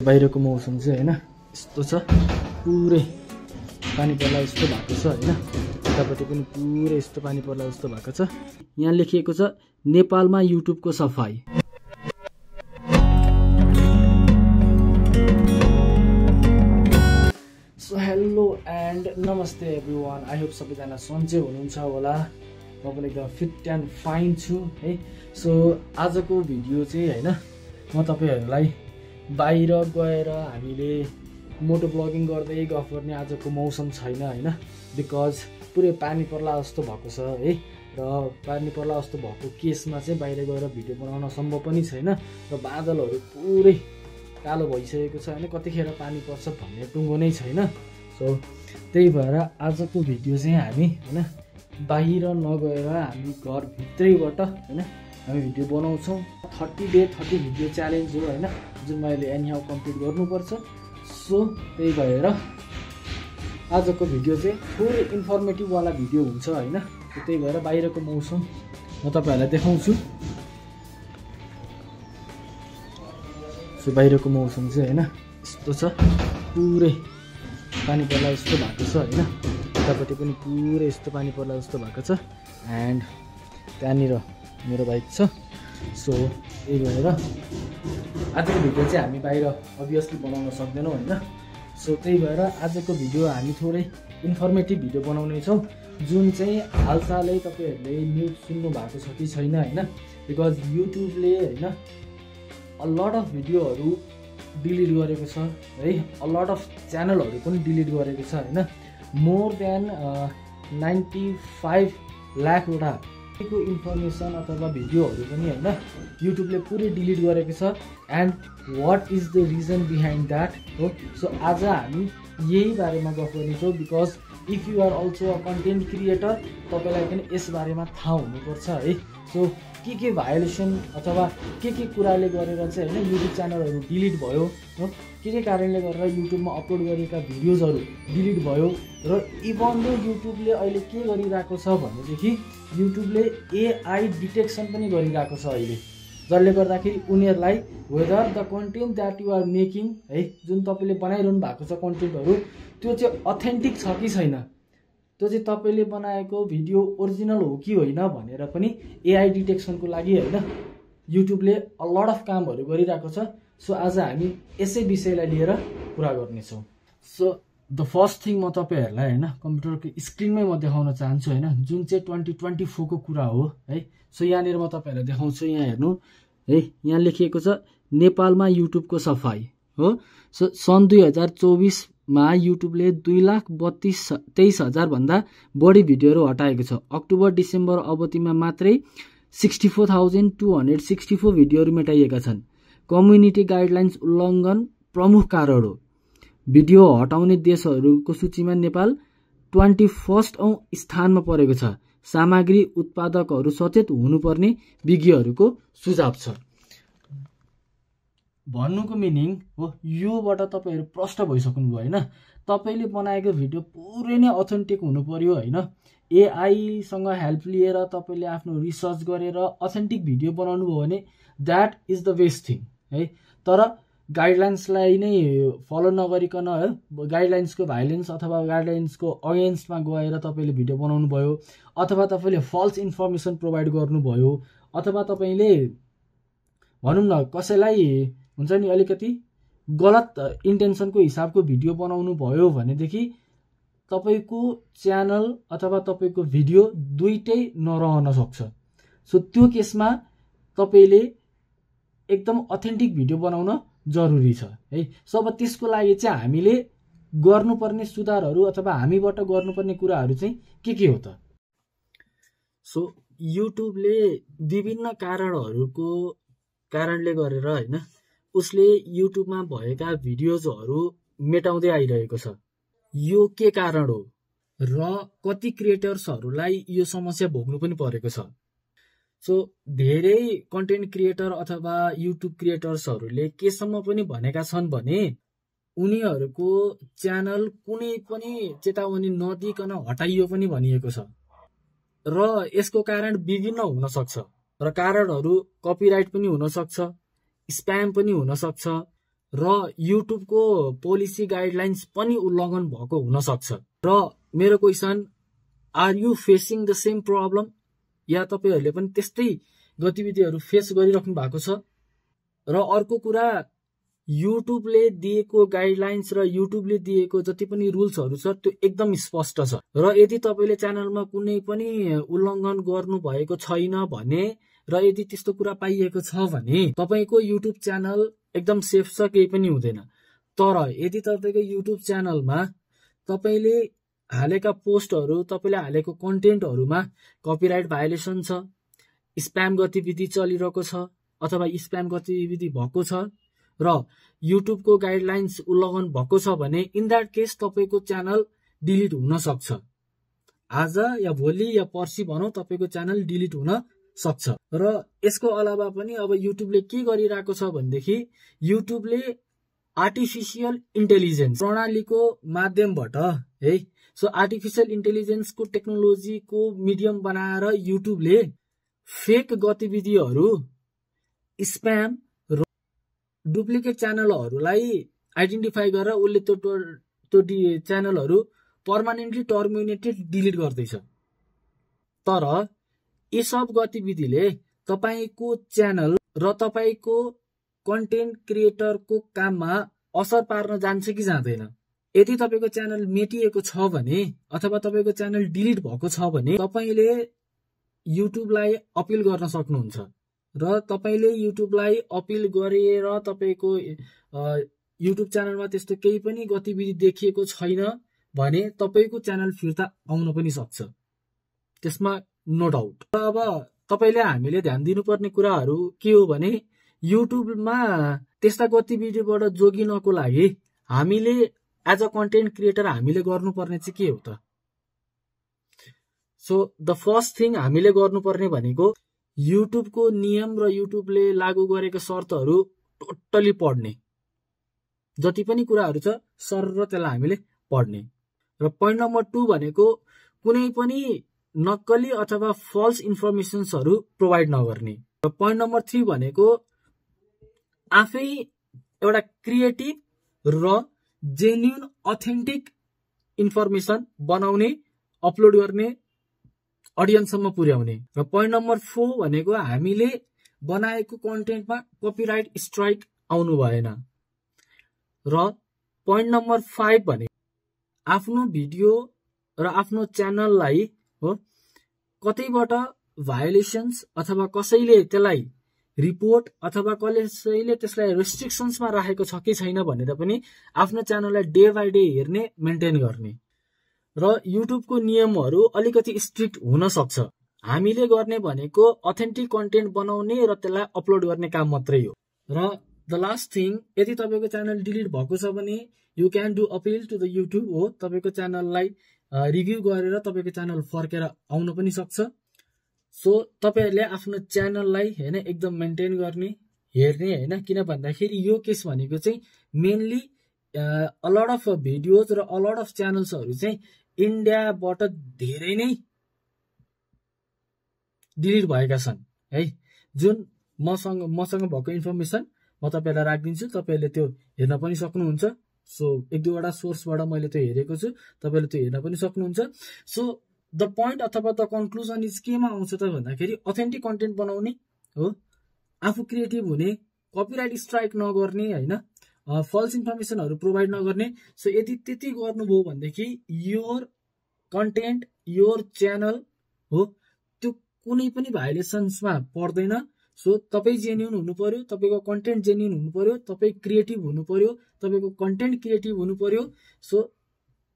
बाहिरको मौसम चाहिँ हैन यस्तो छ, पुरै पानी पर्ला जस्तो भएको छ हैन। यतापट्टि पनि पुरै यस्तो पानी पर्ला जस्तो भएको छ। यहाँ लेखिएको छ नेपालमा युट्युबको सफाई। सो हेलो एन्ड नमस्ते एभ्रिवान, आई होप सबैजना सन्चै हुनुहुन्छ होला। म पनि एकदम फिट एन्ड फाइन छु है। सो आजको भिडियो चाहिँ हैन म तपाईहरुलाई बाहिर गएर हामीले मोटो ब्लगिङ गर्दै गफ गर्ने आजको मौसम छैन हैन, बिकज पुरै पानी पर्ला जस्तो भएको छ है। र पानी पर्ला जस्तो भएको केसमा चाहिँ बाहिर गएर भिडियो बनाउन सम्भव पनि छैन र बादलहरू पुरै कालो भइसकेको छ हैन, कतिखेर पानी पर्छ भन्ने टुङ्गो नै छैन। सो त्यही भएर आजको भिडियो चाहिँ हामी हैन बाहिर नगएर हामी घरभित्रैबाट हैन हामी भिडियो बनाउँछौँ। 30 डे 30 भिडियो च्यालेन्ज हो हैन, जुन मैले एनीहाउ कम्प्लिट गर्नुपर्छ। सो त्यही भएर आजको भिडियो चाहिँ थोरै इन्फर्मेटिभ वाला भिडियो हुन्छ हैन। त्यही भएर बाहिरको मौसम म तपाईहरुलाई देखाउँछु। सो बाहिरको मौसम चाहिँ हैन यस्तो छ, पुरै पानी पर्ला जस्तो भएको छ हैन। यतापट्टि पनि पुरै यस्तो पानी पर्ला जस्तो भएको छ एन्ड त्यहाँनिर मेरो बाइक छ। सो त्यही भएर आजको भिडियो चाहिँ हामी बाहिर अभियसली बनाउन सक्दैनौँ हैन। सो त्यही भएर आजको भिडियो हामी थोरै इन्फर्मेटिभ भिडियो बनाउने छौँ, जुन चाहिँ हालसालै तपाईहरुले न्युज सुन्नु भएको छ कि छैन हैन। बिकज युट्युबले हैन अ लट अफ भिडियोहरू डिलिट गरेको छ है, अ लट अफ च्यानलहरू पनि डिलिट गरेको छ हैन। मोर देन 95 लाखवटा को इन्फर्मेसन अथवा भिडियोहरू पनि हैन युट्युबले पुरै डिलिट गरेको छ। And what is the reason behind that हो। सो आज हामी यही बारेमा गफ गर्नेछौँ, because if you are also a content creator तपाईँलाई पनि यस बारेमा थाहा हुनुपर्छ है। सो के भायोलेसन अथवा के कुराले गरेर चाहिँ हैन युट्युब च्यानलहरू डिलिट भयो हो, के कारणले गरेर युट्युबमा अपलोड गरिएका भिडियोजहरू डिलिट भयो। र इभन दो युट्युबले अहिले के गरिरहेको छ भनेदेखि युट्युबले एआई डिटेक्सन पनि गरिरहेको छ अहिले, जसले गर्दाखेरि उनीहरूलाई whether the content that you are making है, जुन तपाईँले बनाइरहनु भएको छ कन्टेन्टहरू, त्यो चाहिँ अथेन्टिक छ कि छैन, त्यो चाहिँ तपाईँले बनाएको भिडियो ओरिजिनल हो कि होइन भनेर पनि एआई डिटेक्सनको लागि होइन युट्युबले अ लट अफ कामहरू गरिरहेको छ। सो आज हामी यसै विषयलाई लिएर कुरा गर्नेछौँ। सो द फर्स्ट थिङ म तपाईँहरूलाई होइन कम्प्युटरको स्क्रिनमै म देखाउन चाहन्छु होइन, जुन चाहिँ 2024 को कुरा हो है। सो यहाँनिर म तपाईँहरूलाई देखाउँछु, यहाँ हेर्नु है, यहाँ लेखिएको छ नेपालमा युट्युबको सफाई हो। सो सन् 2024मा युट्युबले 2,23,000 भन्दा बढी भिडियोहरू हटाएको छ। अक्टोबर डिसेम्बर अवधिमा मात्रै 64,264 भिडियोहरू मेटाइएका छन्। कम्युनिटी गाइडलाइन्स उल्लङ्घन प्रमुख कारण हो। भिडियो हटाउने देशहरूको सूचीमा नेपाल 21 औं स्थानमा परेको छ। सामग्री उत्पादकहरू सचेत हुनुपर्ने विज्ञहरूको सुझाव छ। भन्नुको मिनिङ हो योबाट तपाईहरु प्रष्ट भइसक्नु भयो हैन। तपाईले बनाएको भिडियो पुरै नै अथेन्टिक हुनु पर्यो हैन। एआई सँग हेल्प लिएर तपाईले आफ्नो रिसर्च गरेर अथेन्टिक भिडियो बनाउनु भयो भने that is the best thing है। तर गाइडलाइन्सलाई नै फलो नगरिकन है, गाइडलाइन्सको भाइलेन्स अथवा गाइडलाइन्सको अगेन्स्टमा गएर तपाईले भिडियो बनाउनु भयो, अथवा तपाईले फल्स इन्फर्मेसन प्रोभाइड गर्नुभयो, अथवा तपाईले भनौं न कसैलाई हुन्छ नि अलिकति गलत इन्टेन्सनको हिसाबको भिडियो बनाउनु भयो भनेदेखि तपाईको च्यानल अथवा तपाईको भिडियो दुईटै नरहन सक्छ। सो त्यो केसमा तपाईले एकदम अथेन्टिक भिडियो बनाउन जरुरी छ है। सो अब त्यसको लागि चाहिँ हामीले गर्नुपर्ने सुधारहरू अथवा हामीबाट गर्नुपर्ने कुराहरू चाहिँ के हो त। सो युट्युबले विभिन्न कारणहरूको कारणले गरेर हैन उसले युट्युबमा भएका भिडियोजहरू मेटाउँदै आइरहेको छ। यो के कारण हो र कति क्रिएटर्सहरूलाई यो समस्या भोग्नु पनि परेको छ। सो धेरै कन्टेन्ट क्रिएटर अथवा युट्युब क्रिएटर्सहरूले केसम्म पनि भनेका छन् भने उनीहरूको च्यानल कुनै पनि चेतावनी नदिकन हटाइयो पनि भनिएको छ। र यसको कारण विभिन्न हुन सक्छ र कारणहरू कपिराइट पनि हुन सक्छ, स्प्याम पनि हुन सक्छ र युट्युबको पोलिसी गाइडलाइन्स पनि उल्लङ्घन भएको हुन सक्छ। र मेरो question, are you facing the same problem? या तपाईहरूले पनि त्यस्तै गतिविधिहरू फेस गरिराख्नु भएको छ? र अर्को कुरा, युट्युबले दिएको गाइडलाइन्स र युट्युबले दिएको जति पनि रुल्सहरू छ त्यो एकदम स्पष्ट छ। र यदि तपाईँले च्यानलमा कुनै पनि उल्लङ्घन गर्नु भएको छैन भने र यदि त्यस्तो कुरा पाइएको छ भने तपाईँको युट्युब च्यानल एकदम सेफ छ, केही पनि हुँदैन। तर यदि तपाईँको युट्युब च्यानलमा तपाईँले हालेका पोस्टहरू, तपाईँले हालेको कन्टेन्टहरूमा कपिराइट भायोलेसन छ, स्प्याम गतिविधि चलिरहेको छ अथवा स्प्याम गतिविधि भएको छ र युट्युबको गाइडलाइन्स उल्लङ्घन भएको छ भने इन द्याट केस तपाईँको च्यानल डिलिट हुन सक्छ। आज या भोलि या पर्सि भनौँ तपाईँको च्यानल डिलिट हुन सक्छ। र यसको अलावा पनि अब युट्युबले के गरिरहेको छ भनेदेखि युट्युबले आर्टिफिसियल इन्टेलिजेन्स प्रणालीको माध्यमबाट है, सो आर्टिफिसियल इन्टेलिजेन्सको टेक्नोलोजीको मिडियम बनाएर युट्युबले फेक गतिविधिहरू, स्प्याम र डुप्लिकेट च्यानलहरूलाई आइडेन्टिफाई गरेर उसले त्यो च्यानलहरू पर्मानेन्टली टर्मिनेटेड डिलिट गर्दैछ। तर यी सब गतिविधिले तपाईँको च्यानल र तपाईँको कन्टेन्ट क्रिएटरको काममा असर पार्न जान्छ कि जाँदैन? यदि तपाईँको च्यानल मेटिएको छ भने अथवा तपाईँको च्यानल डिलिट भएको छ भने तपाईँले युट्युबलाई अपिल गर्न सक्नुहुन्छ। र तपाईँले युट्युबलाई अपिल गरेर तपाईँको युट्युब च्यानलमा त्यस्तो केही पनि गतिविधि देखिएको छैन भने तपाईँको च्यानल फिर्ता आउन पनि सक्छ, त्यसमा नो डाउट। अब तपाईँले हामीले ध्यान दिनुपर्ने कुराहरू के हो भने युट्युबमा त्यस्ता गतिविधिबाट जोगिनको लागि हामीले एज अ कन्टेन्ट क्रिएटर हामीले गर्नुपर्ने चाहिँ के हो त? सो द फर्स्ट थिङ हामीले गर्नुपर्ने भनेको युट्युबको नियम र युट्युबले लागू गरेका शर्तहरू टोटली पढ्ने, जति पनि कुराहरू छ सर र त्यसलाई हामीले पढ्ने। र पोइन्ट नम्बर 2 भनेको कुनै पनि नक्कली अथवा फल्स इन्फर्मेसन्सहरू प्रोभाइड नगर्ने। र पोइन्ट नम्बर 3 भनेको आफै एउटा क्रिएटिभ र जेन्युन अथेन्टिक इन्फर्मेसन बनाउने, अपलोड गर्ने, अडियन्ससम्म पुर्याउने। र पोइन्ट नम्बर 4 भनेको हामीले बनाएको कन्टेन्टमा कपिराइट स्ट्राइक आउनु भएन। र पोइन्ट नम्बर 5 भने आफ्नो भिडियो र आफ्नो च्यानललाई हो कतैबाट भायोलेसन्स अथवा कसैले त्यसलाई रिपोर्ट अथवा कसैले त्यसलाई रेस्ट्रिक्सन्समा राखेको छ कि छैन भनेर पनि आफ्नो च्यानललाई डे बाई डे हेर्ने, मेन्टेन गर्ने। र युट्युबको नियमहरू अलिकति स्ट्रिक्ट हुन सक्छ। हामीले गर्ने भनेको अथेन्टिक कन्टेन्ट बनाउने र त्यसलाई अपलोड गर्ने काम मात्रै हो। र द लास्ट थिङ, यदि तपाईँको च्यानल डिलिट भएको छ भने you can do appeal to the YouTube हो, तपाईँको च्यानललाई रिभ्यू गरेर तपाईँको च्यानल फर्केर आउन पनि सक्छ। सो तपाईँहरूले आफ्नो च्यानललाई होइन एकदम मेन्टेन गर्ने, हेर्ने होइन, किन भन्दाखेरि यो केस भनेको चाहिँ मेनली अलट अफ भिडियोज र अलट अफ च्यानल्सहरू चाहिँ इन्डियाबाट धेरै नै डिलिट भएका छन् है। जुन मसँग भएको इन्फर्मेसन म तपाईँहरूलाई राखिदिन्छु, तपाईँहरूले त्यो हेर्न पनि सक्नुहुन्छ। सो 1-2वटा सोर्सबाट मैले त्यो हेरेको छु, तपाईँले त्यो हेर्न पनि सक्नुहुन्छ। सो द पोइन्ट अथवा द कन्क्लुजन इज केमा आउँछ त भन्दाखेरि अथेन्टिक कन्टेन्ट बनाउने हो, आफू क्रिएटिभ हुने, कपिराइट स्ट्राइक नगर्ने होइन, फल्स इन्फर्मेसनहरू प्रोभाइड नगर्ने। सो यदि त्यति गर्नुभयो भनेदेखि योर कन्टेन्ट, योर च्यानल हो त्यो कुनै पनि भायोलेसन्समा पर्दैन। सो तपाईँ जेन्युन हुनु पर्यो, तपाईँको कन्टेन्ट जेन्युन हुनु पर्यो, तपाईँ क्रिएटिभ हुनु पर्यो, तपाईँको कन्टेन्ट क्रिएटिभ हुनु पर्यो। सो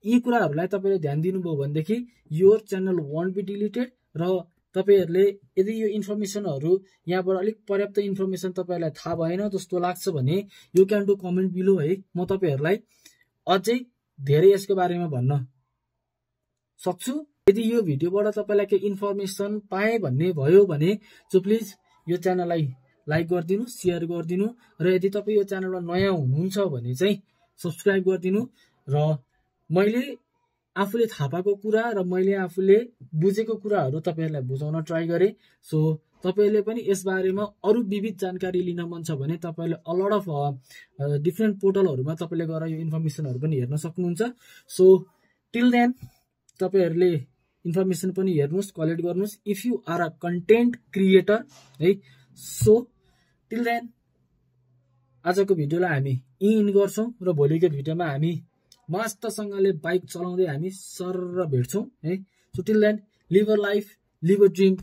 यी कुराहरूलाई तपाईँले ध्यान दिनुभयो भनेदेखि your channel won't be deleted. र तपाईँहरूले यदि यो इन्फर्मेसनहरू यहाँबाट अलिक पर्याप्त इन्फर्मेसन तपाईँहरूलाई थाहा भएन जस्तो लाग्छ भने you can do comment below है, म तपाईँहरूलाई अझै धेरै यसको बारेमा भन्न सक्छु। यदि यो भिडियोबाट तपाईँलाई केही इन्फर्मेसन पाएँ भन्ने भयो भने सो प्लिज यो च्यानललाई लाइक गरिदिनु, सेयर गरिदिनु, र यदि तपाईँ यो च्यानलमा नयाँ हुनुहुन्छ भने चाहिँ सब्सक्राइब गरिदिनु। र मैले आफूले थाहा पाएको कुरा र मैले आफूले बुझेको कुराहरू तपाईँहरूलाई बुझाउन ट्राई गरेँ। सो तपाईले पनि यस बारेमा अरु विविध जानकारी लिन मन छ भने तपाईले अ लट अफ डिफरेन्ट पोर्टलहरुमा तपाईले गएर यो इन्फर्मेसनहरु पनि हेर्न सक्नुहुन्छ। सो टिल देन तपाईहरुले इन्फर्मेसन पनि हेर्नुस्, कलेक्ट गर्नुस् if you are a content creator है। सो टिल देन आजको भिडियोलाई हामी इन गर्छौं र भोलिको भिडियोमा हामी मस्तसँगले बाइक चलाउँदै हामी सर्र भेट्छौं है। So till then live a life, live a dream,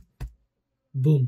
boom.